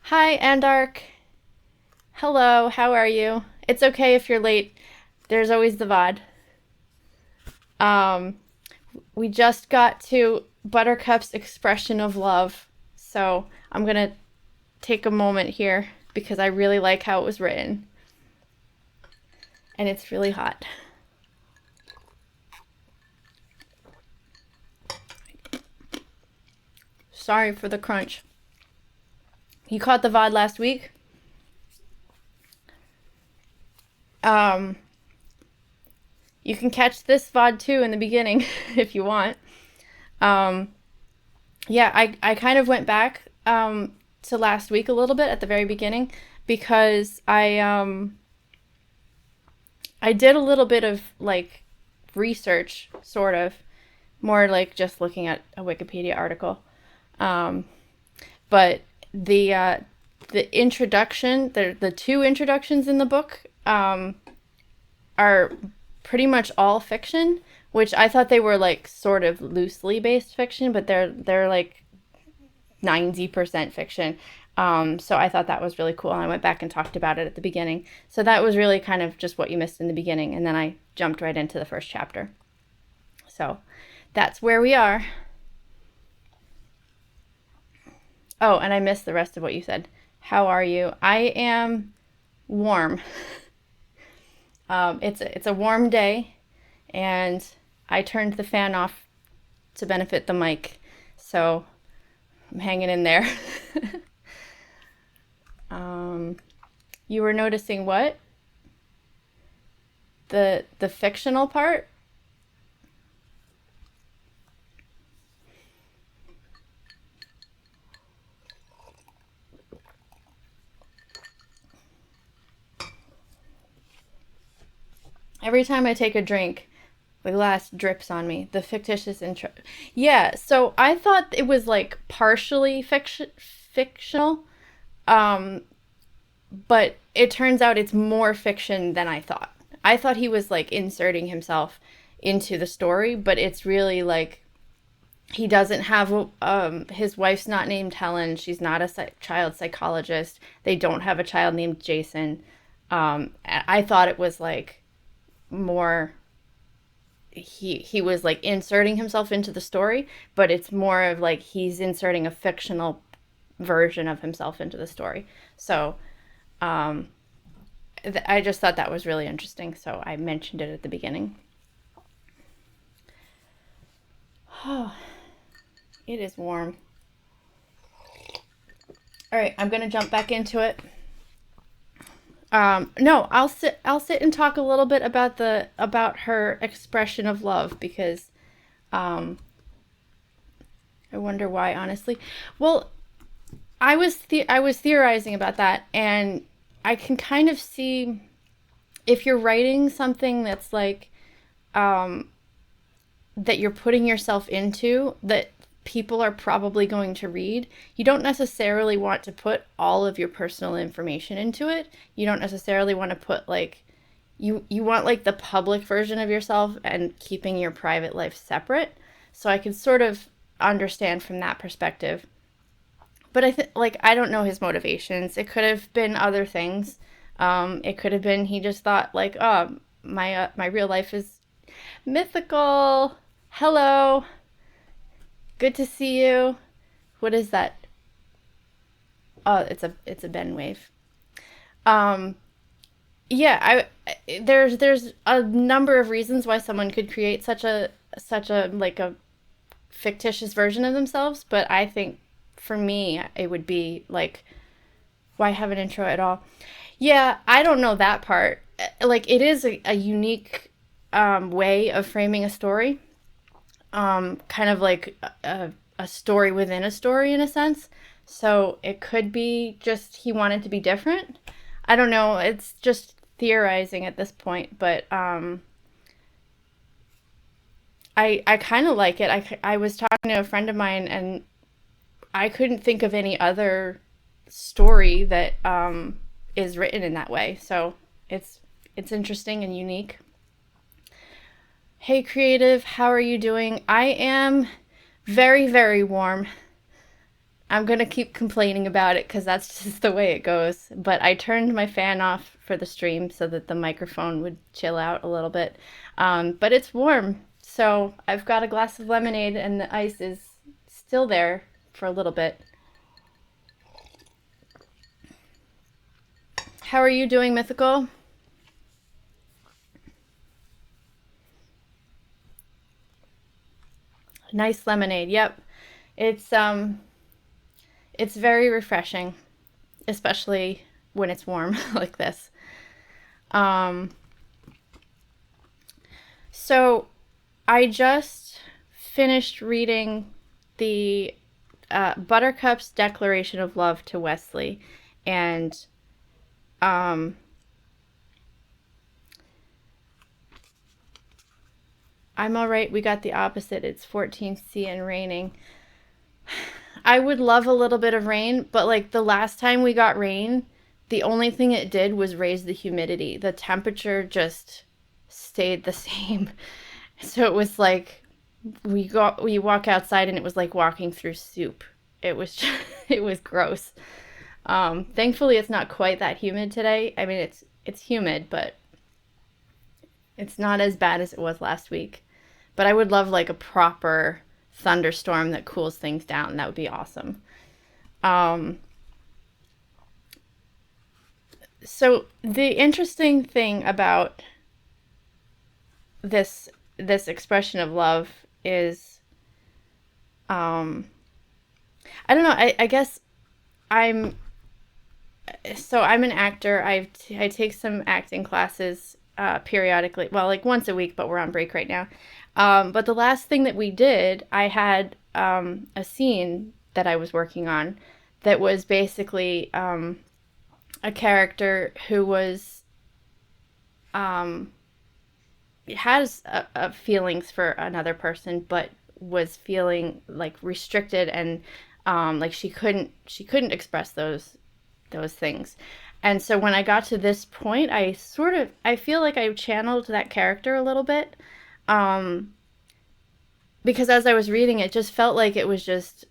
Hi, Andark. Hello, how are you? It's okay if you're late. There's always the VOD. Um, we just got to Buttercup's expression of love, so I'm gonna take a moment here because I really like how it was written, and it's really hot. Sorry for the crunch. You caught the VOD last week? Um, you can catch this VOD too in the beginning if you want. Um, yeah, I kind of went back to last week a little bit at the very beginning because I did a little bit of like research, sort of, more like just looking at a Wikipedia article. Um, but the uh, the introduction, the two introductions in the book are pretty much all fiction, which I thought they were like sort of loosely based fiction, but they're like 90% fiction. So I thought that was really cool, and I went back and talked about it at the beginning. So that was really kind of just what you missed in the beginning, and then I jumped right into the first chapter. So that's where we are. Oh, and I missed the rest of what you said. How are you? I am warm. It's a warm day, and I turned the fan off to benefit the mic, so I'm hanging in there. um, you were noticing what? The fictional part? Every time I take a drink, the glass drips on me. The fictitious intro. Yeah, so I thought it was like partially fictional, um, but it turns out it's more fiction than I thought. I thought he was like inserting himself into the story, but it's really like he doesn't have his wife's not named Helen. She's not a child psychologist. They don't have a child named Jason. I thought it was like more he was like inserting himself into the story, but it's more of like he's inserting a fictional version of himself into the story. So um, I just thought that was really interesting. So I mentioned it at the beginning. Oh, it is warm. All right, I'm gonna jump back into it. No, I'll sit and talk a little bit about the about her expression of love because um, I wonder why, honestly. Well, I was theorizing about that, and I can kind of see if you're writing something that's like um, that you're putting yourself into that people are probably going to read. You don't necessarily want to put all of your personal information into it. You don't necessarily want to put like you want like the public version of yourself and keeping your private life separate. So I can sort of understand from that perspective. But I think like I don't know his motivations. It could have been other things. It could have been he just thought like, oh, my real life is mythical. Hello, good to see you. What is that? Oh, it's a Ben wave. Um, yeah, there's a number of reasons why someone could create such a like a fictitious version of themselves, but I think for me it would be like why have an intro at all? Yeah, I don't know that part. Like it is a unique way of framing a story, kind of like a story within a story in a sense. So it could be just he wanted to be different. I don't know. It's just theorizing at this point, but I kind of like it. I was talking to a friend of mine, and I couldn't think of any other story that is written in that way. So it's it's interesting and unique. Hey, creative, how are you doing? I am very, very warm. I'm gonna keep complaining about it because that's just the way it goes. But I turned my fan off for the stream so that the microphone would chill out a little bit. But it's warm, so I've got a glass of lemonade and the ice is still there for a little bit. How are you doing, Mythical? Nice lemonade. Yep. It's it's very refreshing, especially when it's warm like this. Um so I just finished reading the Buttercup's Declaration of Love to Wesley, and um I'm all right. We got the opposite. It's 14C and raining. I would love a little bit of rain, but like the last time we got rain, the only thing it did was raise the humidity. The temperature just stayed the same. So it was like we walk outside and it was like walking through soup. It was just, it was gross. Thankfully it's not quite that humid today. I mean it's humid, but it's not as bad as it was last week. But I would love like a proper thunderstorm that cools things down. That would be awesome. Um, so the interesting thing about this expression of love is, um, I don't know. I guess I'm I'm an actor. I take some acting classes periodically. Well, like once a week, but we're on break right now. But the last thing that we did, I had a scene that I was working on that was basically a character who was um, has feelings for another person, but was feeling like restricted and like she couldn't express those things. And so when I got to this point, I feel like I channeled that character a little bit. Um, because as I was reading it just felt like it was just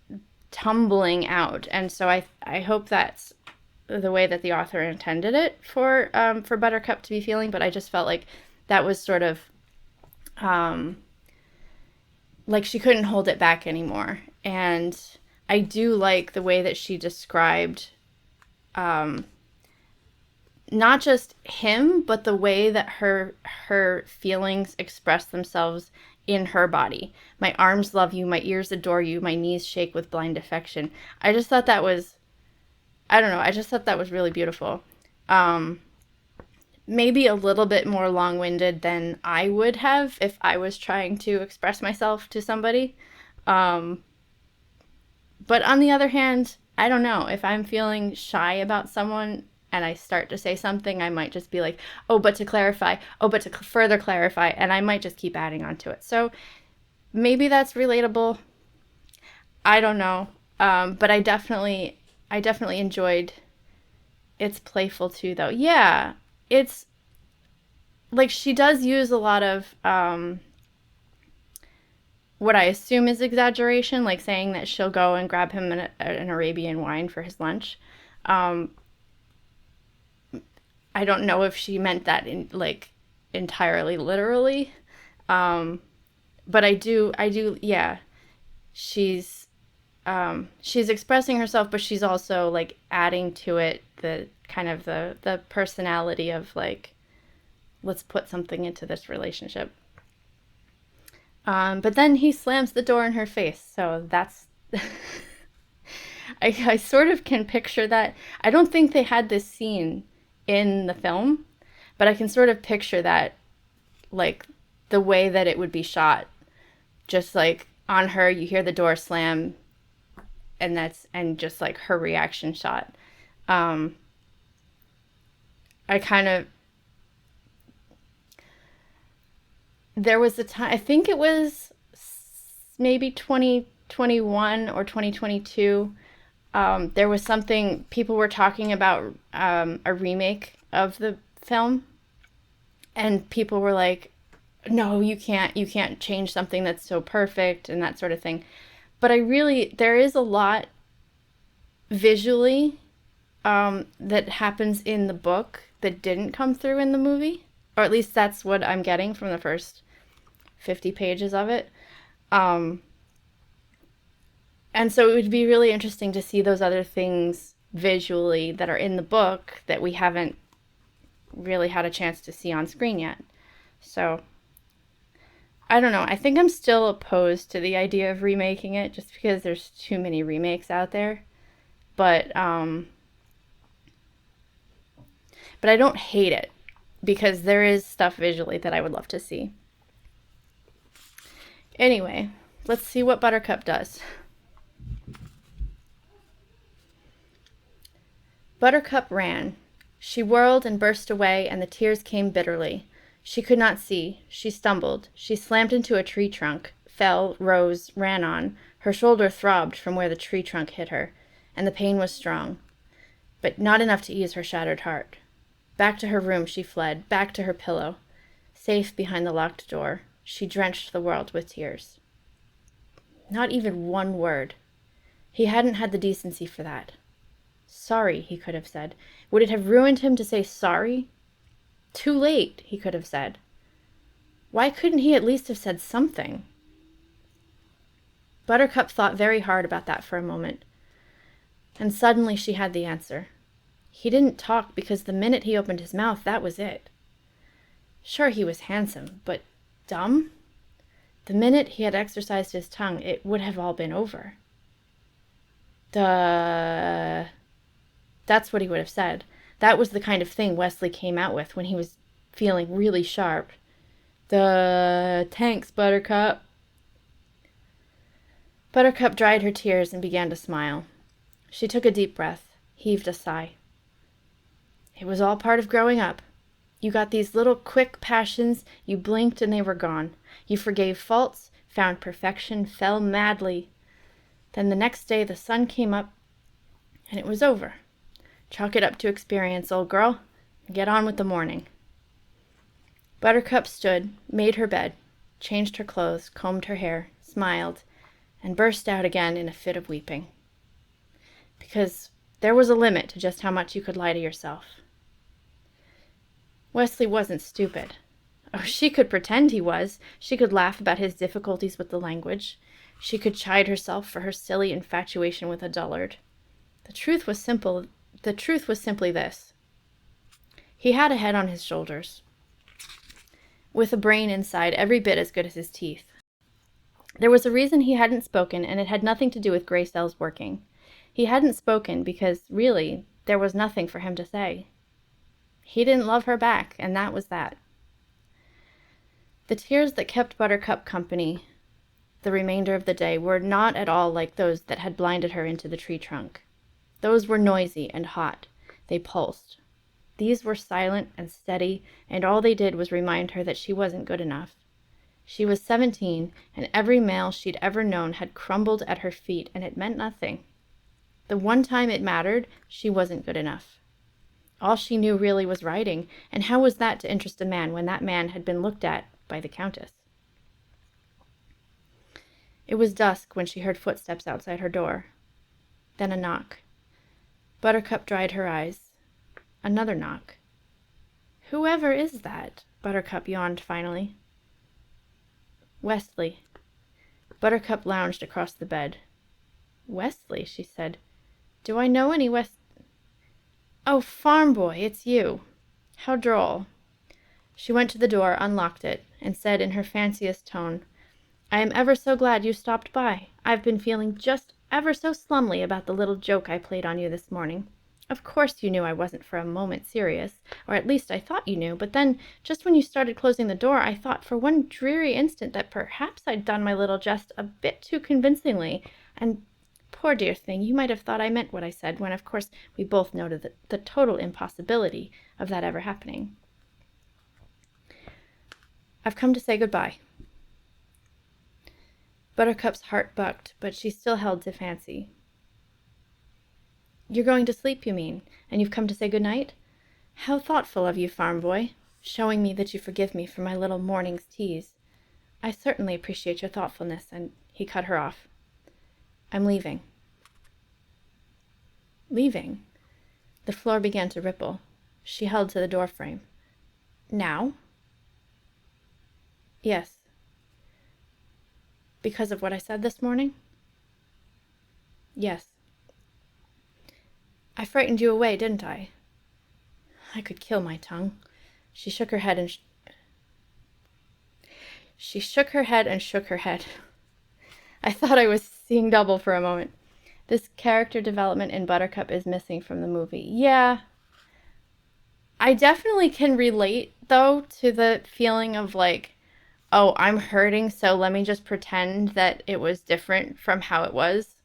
tumbling out. And so I hope that's the way that the author intended it for Buttercup to be feeling, but I just felt like that was sort of um like she couldn't hold it back anymore. And I do like the way that she described um not just him, but the way that her feelings express themselves in her body. My arms love you, my ears adore you, my knees shake with blind affection. I just thought that was, I don't know, I just thought that was really beautiful. Um, Maybe a little bit more long-winded than I would have if I was trying to express myself to somebody. Um, but on the other hand, I don't know. If I'm feeling shy about someone and I start to say something, I might just be like, oh, but to clarify, oh, but to further clarify, and I might just keep adding on to it. So maybe that's relatable. I don't know. But I definitely enjoyed its playful too, though. Yeah, it's like she does use a lot of what I assume is exaggeration, like saying that she'll go and grab him an Arabian wine for his lunch. Um, I don't know if she meant that in like entirely literally, um, but yeah. She's she's expressing herself, but she's also like adding to it the kind of the personality of like let's put something into this relationship. But then he slams the door in her face, so that's I sort of can picture that. I don't think they had this scene in the film, but I can sort of picture that, like the way that it would be shot, just like on her, you hear the door slam, and just like her reaction shot. Um, I kind of there was a time I think it was maybe 2021 or 2022. There was something people were talking about a remake of the film, and people were like, "No, you can't change something that's so perfect," and that sort of thing. But I really there is a lot visually that happens in the book that didn't come through in the movie, or at least that's what I'm getting from the first 50 pages of it. And so it would be really interesting to see those other things visually that are in the book that we haven't really had a chance to see on screen yet. So I don't know. I think I'm still opposed to the idea of remaking it just because there's too many remakes out there. But I don't hate it because there is stuff visually that I would love to see. Anyway, let's see what Buttercup does. Buttercup ran. She whirled and burst away, and the tears came bitterly. She could not see. She stumbled. She slammed into a tree trunk, fell, rose, ran on. Her shoulder throbbed from where the tree trunk hit her, and the pain was strong, but not enough to ease her shattered heart. Back to her room she fled, back to her pillow. Safe behind the locked door, she drenched the world with tears. Not even one word. He hadn't had the decency for that. Sorry, he could have said. Would it have ruined him to say sorry? Too late, he could have said. Why couldn't he at least have said something? Buttercup thought very hard about that for a moment. And suddenly she had the answer. He didn't talk because the minute he opened his mouth, that was it. Sure, he was handsome, but dumb? The minute he had exercised his tongue, it would have all been over. Duh. That's what he would have said. That was the kind of thing Wesley came out with when he was feeling really sharp. Thanks, Buttercup. Buttercup dried her tears and began to smile. She took a deep breath, heaved a sigh. It was all part of growing up. You got these little quick passions, you blinked and they were gone. You forgave faults, found perfection, fell madly. Then the next day the sun came up and it was over. Chalk it up to experience, old girl. Get on with the morning. Buttercup stood, made her bed, changed her clothes, combed her hair, smiled, and burst out again in a fit of weeping. Because there was a limit to just how much you could lie to yourself. Wesley wasn't stupid. Oh, she could pretend he was. She could laugh about his difficulties with the language. She could chide herself for her silly infatuation with a dullard. The truth was simply this. He had a head on his shoulders, with a brain inside every bit as good as his teeth. There was a reason he hadn't spoken, and it had nothing to do with gray cells working. He hadn't spoken because, really, there was nothing for him to say. He didn't love her back, and that was that. The tears that kept Buttercup company the remainder of the day were not at all like those that had blinded her into the tree trunk. Those were noisy and hot. They pulsed. These were silent and steady, and all they did was remind her that she wasn't good enough. She was 17, and every male she'd ever known had crumbled at her feet, and it meant nothing. The one time it mattered, she wasn't good enough. All she knew really was writing, and how was that to interest a man when that man had been looked at by the Countess? It was dusk when she heard footsteps outside her door. Then a knock. Buttercup dried her eyes. Another knock. Whoever is that? Buttercup yawned finally. Wesley. Buttercup lounged across the bed. Wesley, she said. Do I know any Oh, farm boy, it's you. How droll. She went to the door, unlocked it, and said in her fanciest tone, I am ever so glad you stopped by. I've been feeling just ever so slumly about the little joke I played on you this morning. Of course you knew I wasn't for a moment serious, or at least I thought you knew, but then, just when you started closing the door, I thought for one dreary instant that perhaps I'd done my little jest a bit too convincingly, and poor dear thing, you might have thought I meant what I said, when of course we both noted the total impossibility of that ever happening. I've come to say goodbye. Buttercup's heart bucked, but she still held to Fancy. You're going to sleep, you mean, and you've come to say good night? How thoughtful of you, farm boy, showing me that you forgive me for my little morning's tease. I certainly appreciate your thoughtfulness, and he cut her off. I'm leaving. Leaving. The floor began to ripple. She held to the doorframe. Now? Yes. Because of what I said this morning? Yes. I frightened you away, didn't I? I could kill my tongue. She shook her head and shook her head. I thought I was seeing double for a moment. This character development in Buttercup is missing from the movie. Yeah. I definitely can relate, though, to the feeling of like, oh, I'm hurting, so let me just pretend that it was different from how it was.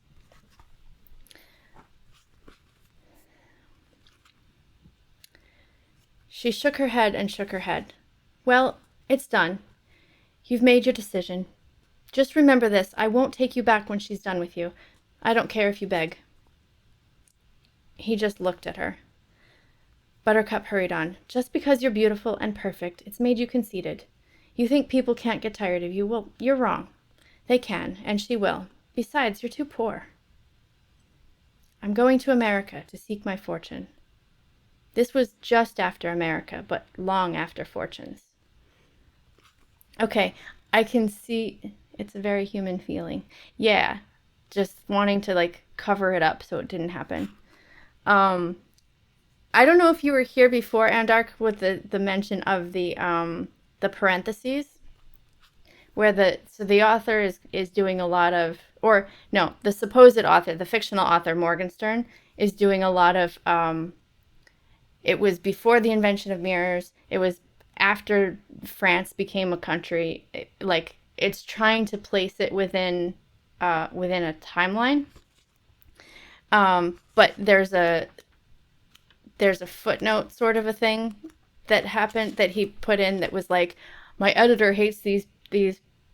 She shook her head and shook her head. Well, it's done. You've made your decision. Just remember this, I won't take you back when she's done with you. I don't care if you beg. He just looked at her. Buttercup hurried on. Just because you're beautiful and perfect, it's made you conceited. You think people can't get tired of you. Well, you're wrong. They can, and she will. Besides, you're too poor. I'm going to America to seek my fortune. This was just after America, but long after fortunes. Okay, I can see it's a very human feeling. Yeah, just wanting to like cover it up so it didn't happen. I don't know if you were here before, Andark, with the mention of the parentheses, where the author is doing a lot of, or no, the supposed author, the fictional author Morgenstern, is doing a lot of. It was before the invention of mirrors. It was after France became a country. Like it's trying to place it within a timeline. But there's a footnote sort of a thing that happened that he put in that was like, my editor hates these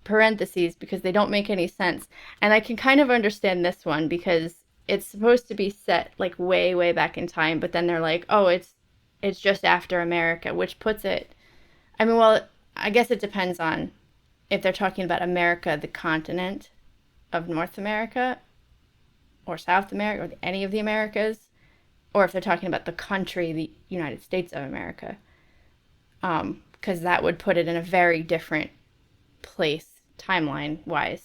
parentheses because they don't make any sense. And I can kind of understand this one because it's supposed to be set like way, way back in time, but then they're like, oh, it's just after America, which puts it, I mean, well, I guess it depends on if they're talking about America, the continent of North America or South America or any of the Americas, or if they're talking about the country, the United States of America, because that would put it in a very different place timeline-wise.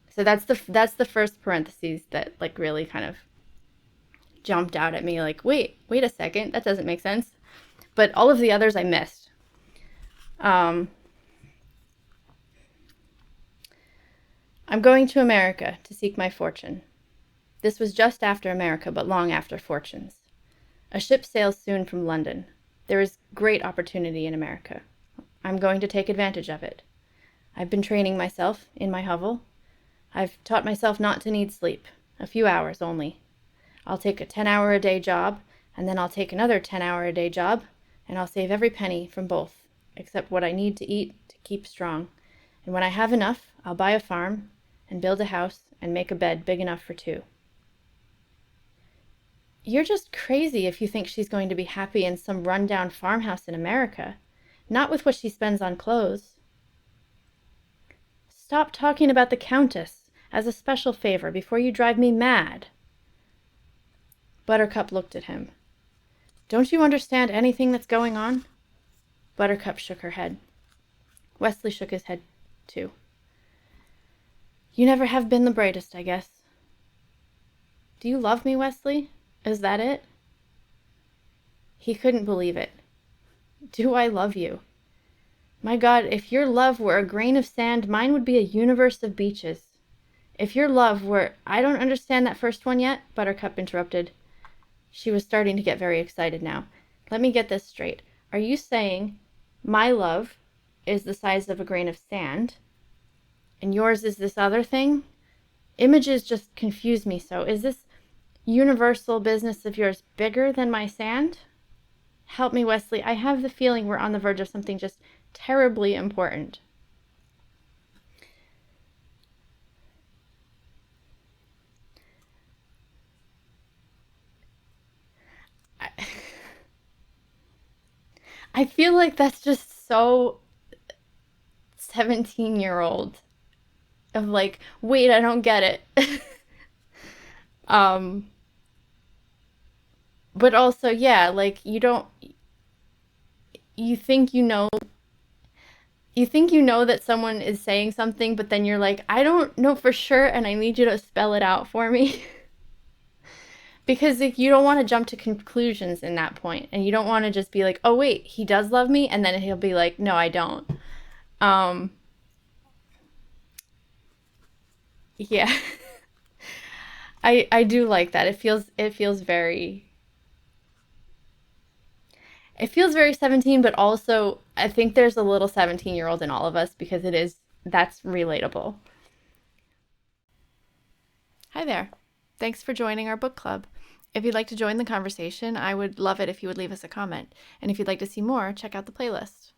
So that's the first parentheses that like really kind of jumped out at me like, wait a second, that doesn't make sense. But all of the others I missed. I'm going to America to seek my fortune. This was just after America, but long after fortunes. A ship sails soon from London. There is great opportunity in America. I'm going to take advantage of it. I've been training myself in my hovel. I've taught myself not to need sleep, a few hours only. I'll take a 10-hour-a-day job, and then I'll take another 10-hour-a-day job, and I'll save every penny from both, except what I need to eat to keep strong. And when I have enough, I'll buy a farm and build a house and make a bed big enough for two. You're just crazy if you think she's going to be happy in some rundown farmhouse in America, not with what she spends on clothes. Stop talking about the Countess as a special favor before you drive me mad. Buttercup looked at him. Don't you understand anything that's going on? Buttercup shook her head. Wesley shook his head, too. You never have been the brightest, I guess. Do you love me, Wesley? Is that it? He couldn't believe it. Do I love you? My God, if your love were a grain of sand, mine would be a universe of beaches. If your love were... I don't understand that first one yet, Buttercup interrupted. She was starting to get very excited now. Let me get this straight. Are you saying my love is the size of a grain of sand, and yours is this other thing? Images just confuse me so. Is this universal business of yours bigger than my sand? Help me, Wesley. I have the feeling we're on the verge of something just terribly important. I feel like that's just so 17-year-old of like, wait, I don't get it. but also, yeah, like you think you think you know that someone is saying something, but then you're like, I don't know for sure, and I need you to spell it out for me. Because like, you don't want to jump to conclusions in that point, and you don't want to just be like, oh wait, he does love me, and then he'll be like, no, I don't. Um, yeah, I do like that. It feels very 17, but also I think there's a little 17-year-old in all of us because that's relatable. Hi there. Thanks for joining our book club. If you'd like to join the conversation, I would love it if you would leave us a comment. And if you'd like to see more, check out the playlist.